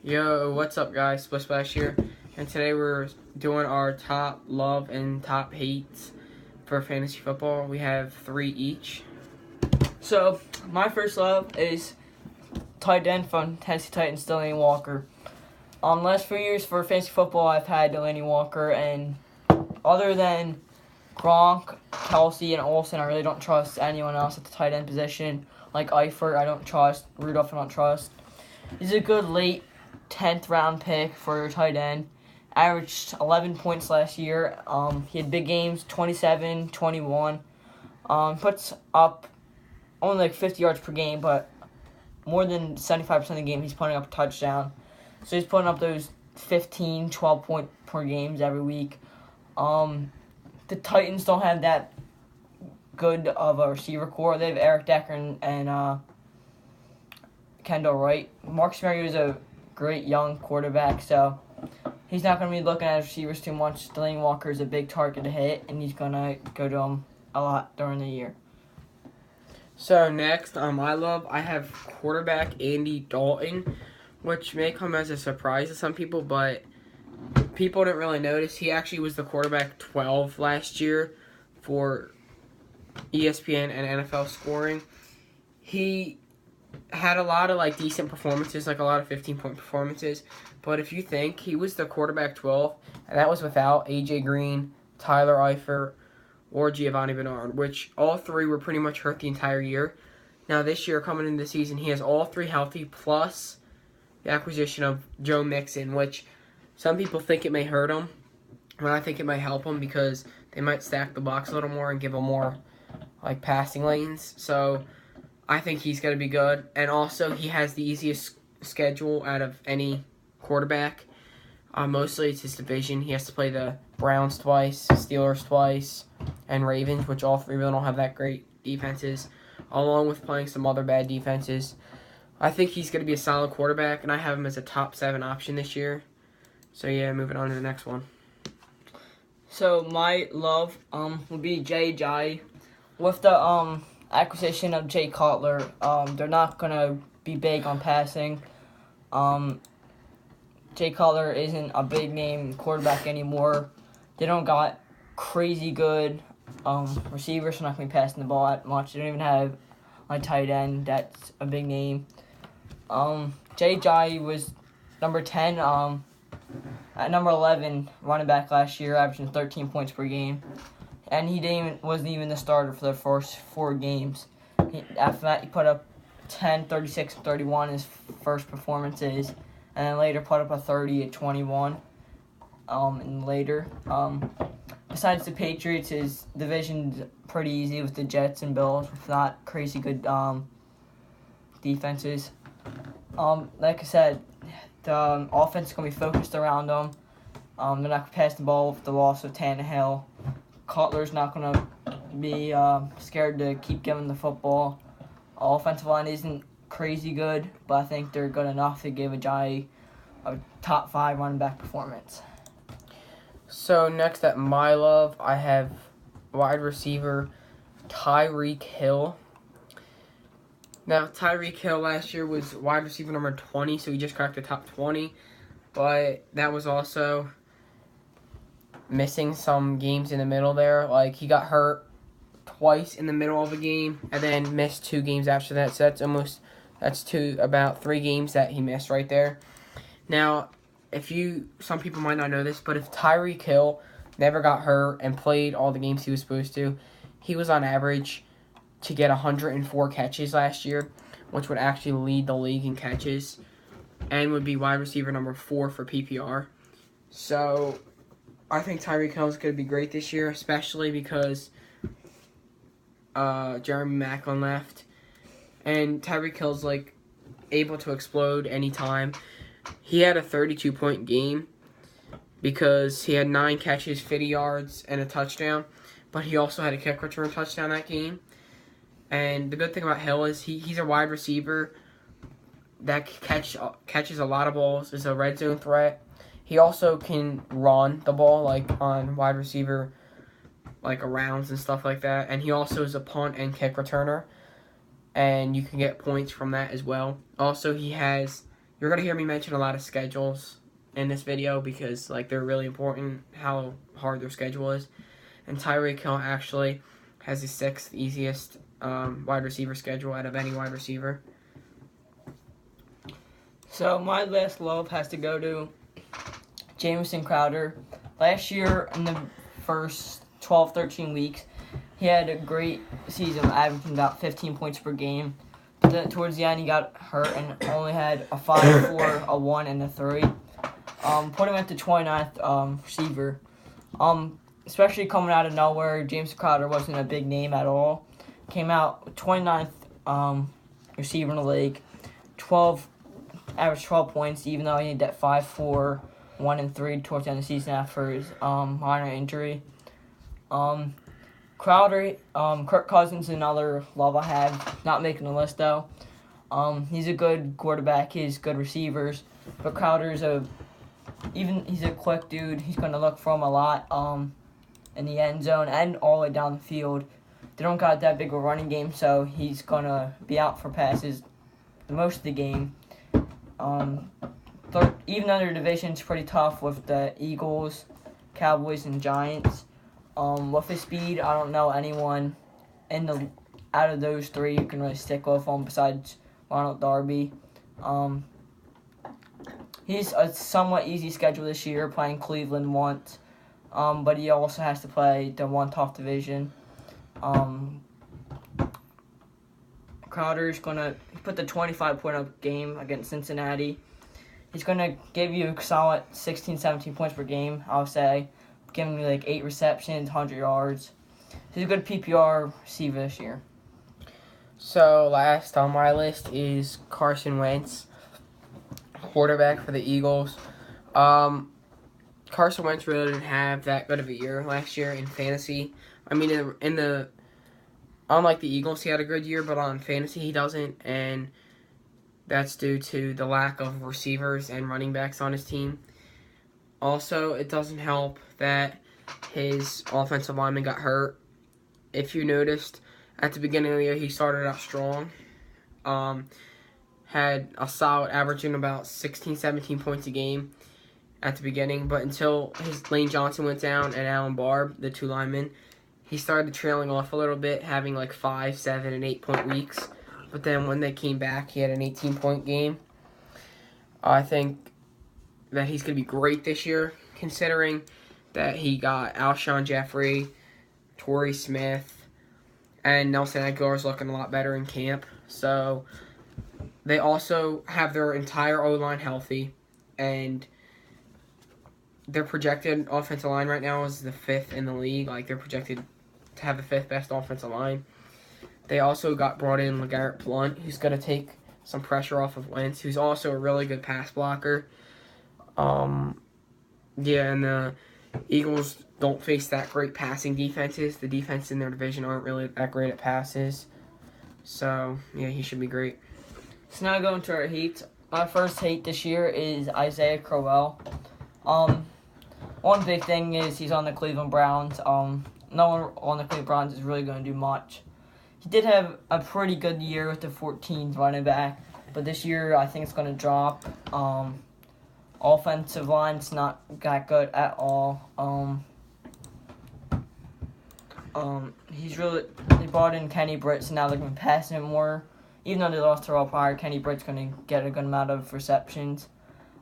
Yo, what's up guys? Splish Splash here, and today we're doing our top love and top hates for fantasy football. We have 3 each. So, my first love is tight end from Tennessee Titans, Delaney Walker. Last few years for fantasy football, I've had Delaney Walker, and other than Gronk, Kelsey, and Olsen, I really don't trust anyone else at the tight end position. Like Eifert, I don't trust. Rudolph, I don't trust. He's a good late 10th round pick for your tight end. Averaged 11 points last year. He had big games, 27, 21. Puts up only like 50 yards per game, but more than 75% of the game he's putting up a touchdown. So he's putting up those 15, 12 point per games every week. The Titans don't have that good of a receiver core. They have Eric Decker and Kendall Wright. Marcus Mariota is a great young quarterback, so he's not going to be looking at his receivers too much. Delaney Walker is a big target to hit, and he's going to go to him a lot during the year. So next, I have quarterback Andy Dalton, which may come as a surprise to some people, but people didn't really notice. He actually was the quarterback 12 last year for ESPN and NFL scoring. He had a lot of decent performances, like a lot of 15-point performances. But if you think, he was the quarterback 12, and that was without AJ Green, Tyler Eifert, or Giovanni Bernard, which all 3 were pretty much hurt the entire year. Now this year, coming into the season, he has all 3 healthy, plus the acquisition of Joe Mixon, which some people think it may hurt him, but I think it might help him because they might stack the box a little more and give him more passing lanes. So I think he's going to be good. And also, he has the easiest schedule out of any quarterback. Mostly it's his division. He has to play the Browns twice, Steelers twice, and Ravens, which all 3 really don't have that great defenses, along with playing some other bad defenses. I think he's going to be a solid quarterback, and I have him as a top 7 option this year. So yeah, moving on to the next one. So my love would be Jay. With the acquisition of Jay Cutler, they're not gonna be big on passing. Jay Cutler isn't a big name quarterback anymore. They don't got crazy good receivers, so not gonna be passing the ball that much. They don't even have a tight end that's a big name. Jay was number 10. At number 11, running back last year, averaging 13 points per game. And he wasn't even the starter for the first 4 games. After that, he put up 10, 36, 31 in his first performances. And then later put up a 30 at 21. And later. Besides the Patriots, his division's pretty easy with the Jets and Bills, with not crazy good defenses. Like I said, the offense is going to be focused around them. They're not going to pass the ball with the loss of Tannehill. Cutler's not going to be scared to keep giving the football. Offensive line isn't crazy good, but I think they're good enough to give a top 5 running back performance. So next at my love, I have wide receiver Tyreek Hill. Now, Tyreek Hill last year was wide receiver number 20, so he just cracked the top 20. But that was also missing some games in the middle there. He got hurt twice in the middle of a game and then missed 2 games after that. So that's about 3 games that he missed right there. Now, some people might not know this, but if Tyreek Hill never got hurt and played all the games he was supposed to, he was on average to get 104 catches last year, which would actually lead the league in catches and would be wide receiver number 4 for PPR. So I think Tyreek Hill is going to be great this year, especially because Jeremy Maclin left. And Tyreek Hill's able to explode anytime. He had a 32-point game because he had 9 catches, 50 yards, and a touchdown. But he also had a kick return touchdown that game. And the good thing about Hill is he's a wide receiver that catches a lot of balls, is a red zone threat. He also can run the ball on wide receiver arounds and stuff like that. And he also is a punt and kick returner. And you can get points from that as well. Also, he has you're going to hear me mention a lot of schedules in this video because like they're really important, how hard their schedule is. And Tyreek Hill actually has the 6th easiest wide receiver schedule out of any wide receiver. So my last love has to go to Jamison Crowder. Last year in the first 12, 13 weeks, he had a great season, averaging about 15 points per game. But towards the end, he got hurt and only had a 5, 4, a 1, and a 3. Put him at the 29th receiver. Especially coming out of nowhere, James Crowder wasn't a big name at all. Came out 29th receiver in the league. Averaged 12 points, even though he had that 5, 4, 1, and 3 towards the end of the season after his minor injury. Crowder, Kirk Cousins, another love I have. Not making the list though. He's a good quarterback. He's good receivers, but Crowder's he's a quick dude. He's gonna look for him a lot in the end zone and all the way down the field. They don't got that big of a running game, so he's gonna be out for passes the most of the game. Even though their division's pretty tough with the Eagles, Cowboys, and Giants. With his speed, I don't know anyone out of those three you can really stick with him besides Ronald Darby. He's a somewhat easy schedule this year, playing Cleveland once, but he also has to play the one tough division. Crowder's gonna put the 25-point game against Cincinnati. He's gonna give you a solid 16, 17 points per game, I'll say. Giving me like 8 receptions, 100 yards. He's a good PPR receiver this year. So last on my list is Carson Wentz, quarterback for the Eagles. Carson Wentz really didn't have that good of a year last year in fantasy. I mean, unlike the Eagles, he had a good year, but on fantasy he doesn't, and that's due to the lack of receivers and running backs on his team. Also, it doesn't help that his offensive lineman got hurt. If you noticed, at the beginning of the year, he started out strong. Had a solid averaging about 16, 17 points a game at the beginning. But until Lane Johnson went down and Alan Barb, the 2 linemen, he started trailing off a little bit, having like 5, 7, and 8-point weeks. But then when they came back, he had an 18-point game. I think that he's going to be great this year, considering that he got Alshon Jeffrey, Torrey Smith, and Nelson Aguilar's looking a lot better in camp. So they also have their entire O-line healthy, and their projected offensive line right now is the 5th in the league. Like, they're projected to have the 5th best offensive line. They also brought in LeGarrette Blount, who's going to take some pressure off of Wentz, who's also a really good pass blocker. And the Eagles don't face that great passing defenses. The defense in their division aren't really that great at passes. So, yeah, he should be great. So now going to our hates. My first hate this year is Isaiah Crowell. One big thing is he's on the Cleveland Browns. No one on the Cleveland Browns is really going to do much. He did have a pretty good year with the 14th running back, but this year I think it's going to drop. Offensive line's not that good at all. They brought in Kenny Britt, so now they're going to pass him more. Even though they lost Terrell Pryor, Kenny Britt's going to get a good amount of receptions.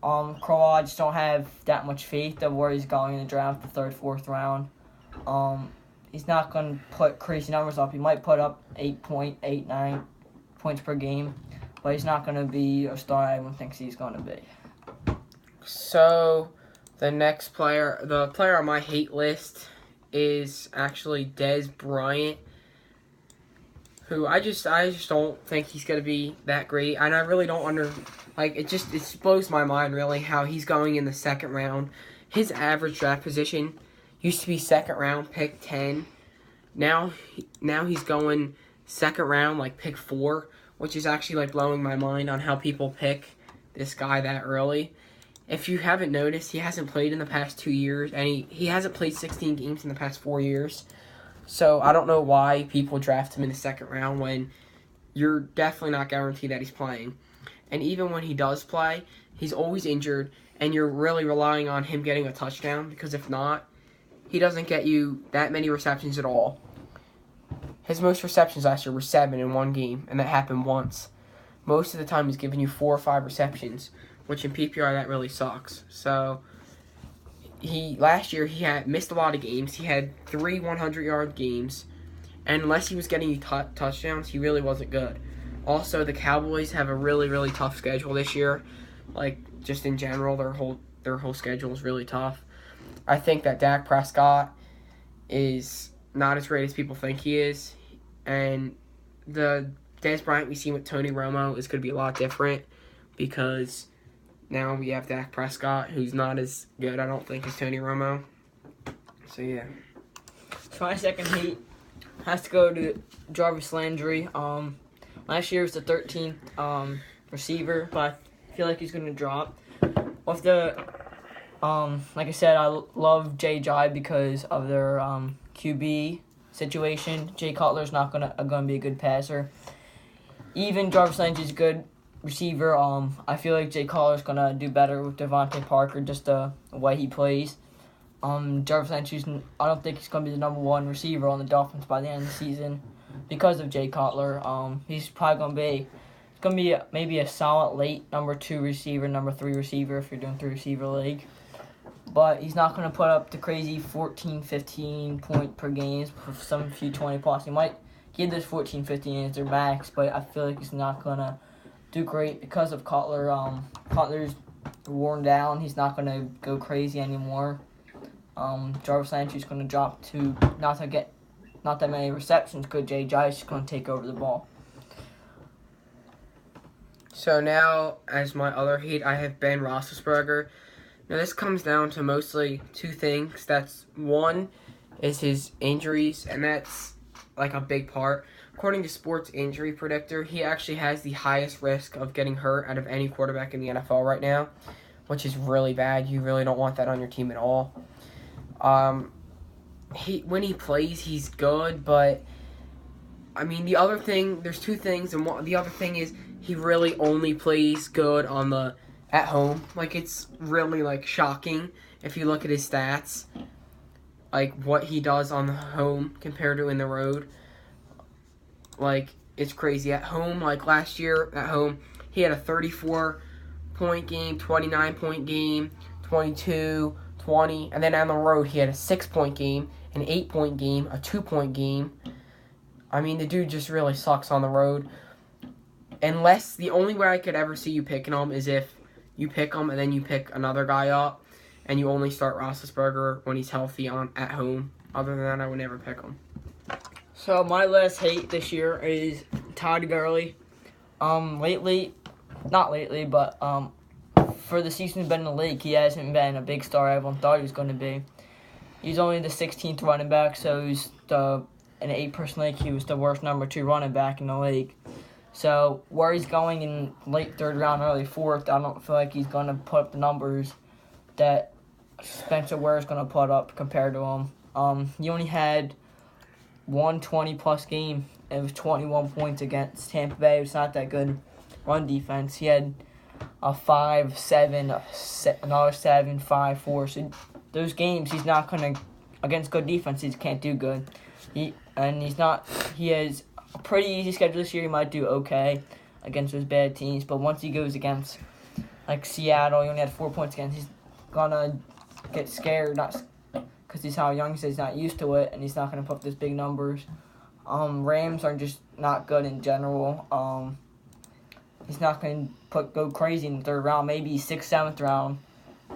Crowell, I just don't have that much faith of where he's going in the draft, the 3rd, 4th round. He's not going to put crazy numbers up. He might put up 8, 9 points per game, but he's not going to be a star everyone thinks he's going to be. So, the next player, the player on my hate list is actually Dez Bryant, who I just don't think he's going to be that great. And I really don't it blows my mind, really, how he's going in the 2nd round. His average draft position used to be 2nd round, pick 10. Now he's going 2nd round, like pick 4, which is actually like blowing my mind on how people pick this guy that early. If you haven't noticed, he hasn't played in the past 2 years, and he hasn't played 16 games in the past 4 years. So I don't know why people draft him in the 2nd round when you're definitely not guaranteed that he's playing. And even when he does play, he's always injured, and you're really relying on him getting a touchdown, because if not, he doesn't get you that many receptions at all. His most receptions last year were 7 in one game, and that happened once. Most of the time he's giving you 4 or 5 receptions, which in PPR that really sucks. So last year he had missed a lot of games. He had 3 100-yard games, and unless he was getting you touchdowns, he really wasn't good. Also, the Cowboys have a really, really tough schedule this year. Like, just in general, their whole schedule is really tough. I think that Dak Prescott is not as great as people think he is, and the Dez Bryant we seen with Tony Romo is going to be a lot different, because now we have Dak Prescott, who's not as good, I don't think, as Tony Romo. So, yeah. So my second hate has to go to Jarvis Landry. Last year was the 13th receiver, but I feel like he's going to drop. With the, like I said, I love J.J. because of their QB situation. Jay Cutler's not gonna be a good passer. Even Jarvis Landry's a good receiver. I feel like Jay Cutler's gonna do better with Devontae Parker, just the way he plays. Jarvis Landry's, I don't think he's gonna be the number 1 receiver on the Dolphins by the end of the season because of Jay Cutler. He's probably gonna be maybe a solid late number 2 receiver, number 3 receiver if you're doing 3 receiver league. But he's not going to put up the crazy 14, 15 point per games for some few 20 plus. He might give those 14, 15 as their max, but I feel like he's not going to do great because of Cutler. Cutler's worn down. He's not going to go crazy anymore. Jarvis Landry's going to drop to not that many receptions. Good J.J. is going to take over the ball. So now, as my other hate, I have Ben Roethlisberger. Now, this comes down to mostly 2 things. That's one is his injuries, and that's like a big part. According to Sports Injury Predictor, he actually has the highest risk of getting hurt out of any quarterback in the NFL right now, which is really bad. You really don't want that on your team at all. When he plays, he's good, but I mean, the other thing, there's 2 things, and the other thing is he really only plays good at home. Like, it's really, like, shocking if you look at his stats, like, what he does on the home compared to in the road. Like, it's crazy. At home, like, last year, at home, he had a 34-point game, 29-point game, 22, 20, and then on the road, he had a 6-point game, an 8-point game, a 2-point game. I mean, the dude just really sucks on the road. Unless, the only way I could ever see you picking him is if you pick him and then you pick another guy up and you only start Roethlisberger when he's healthy at home. Other than that, I would never pick him. So my last hate this year is Todd Gurley. Not lately, but for the season he's been in the league, he hasn't been a big star everyone thought he was going to be. He's only the 16th running back, so he's in an 8-person league, he was the worst number 2 running back in the league. So where he's going in late 3rd round, early 4th, I don't feel like he's going to put up the numbers that Spencer Ware is going to put up compared to him. He only had 120-plus game. It was 21 points against Tampa Bay. It's not that good run defense. He had a 5-7, another 7, 5-4. So those games, he's not going to, against good defenses, can't do good. He has a pretty easy schedule this year. He might do okay against those bad teams, but once he goes against, like, Seattle, he only had 4 points against, he's gonna get scared, because he's how young he is, he's not used to it, and he's not gonna put up those big numbers. Rams are just not good in general. He's not gonna go crazy in the 3rd round. Maybe 6th, 7th round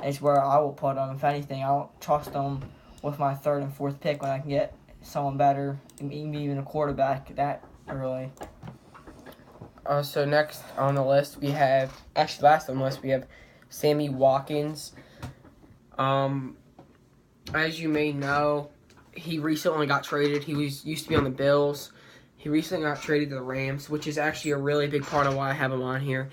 is where I will put him. If anything, I don't trust him with my 3rd and 4th pick when I can get someone better, maybe even a quarterback that early. So next on the list we have, last on the list we have Sammy Watkins. As you may know, he recently got traded. He used to be on the Bills. He recently got traded to the Rams, which is actually a really big part of why I have him on here.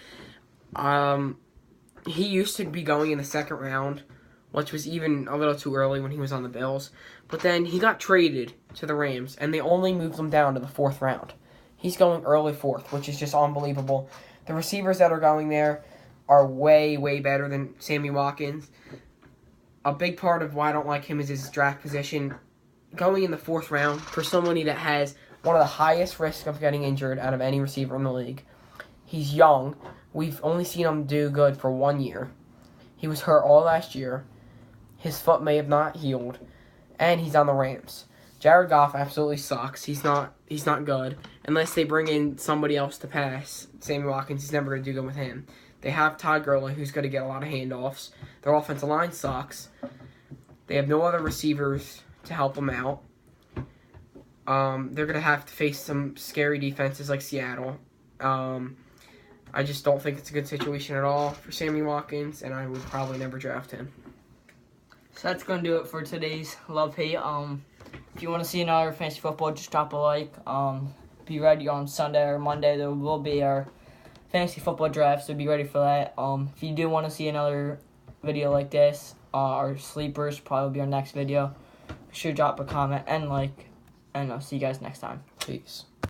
He used to be going in the 2nd round, which was even a little too early when he was on the Bills. But then he got traded to the Rams, and they only moved him down to the 4th round. He's going early 4th, which is just unbelievable. The receivers that are going there are way, way better than Sammy Watkins. A big part of why I don't like him is his draft position. Going in the 4th round for somebody that has one of the highest risks of getting injured out of any receiver in the league. He's young. We've only seen him do good for 1 year. He was hurt all last year. His foot may have not healed. And he's on the Rams. Jared Goff absolutely sucks. He's not good. Unless they bring in somebody else to pass. Sammy Watkins is never going to do good with him. They have Todd Gurley, who's going to get a lot of handoffs. Their offensive line sucks. They have no other receivers to help them out. They're going to have to face some scary defenses like Seattle. I just don't think it's a good situation at all for Sammy Watkins, and I would probably never draft him. So that's going to do it for today's Love Hate. If you want to see another fantasy football, just drop a like. Be ready on Sunday or Monday. There will be our fantasy football draft, so be ready for that. If you do want to see another video like this, our sleepers probably will be our next video. Be sure to drop a comment and like, and I'll see you guys next time. Peace.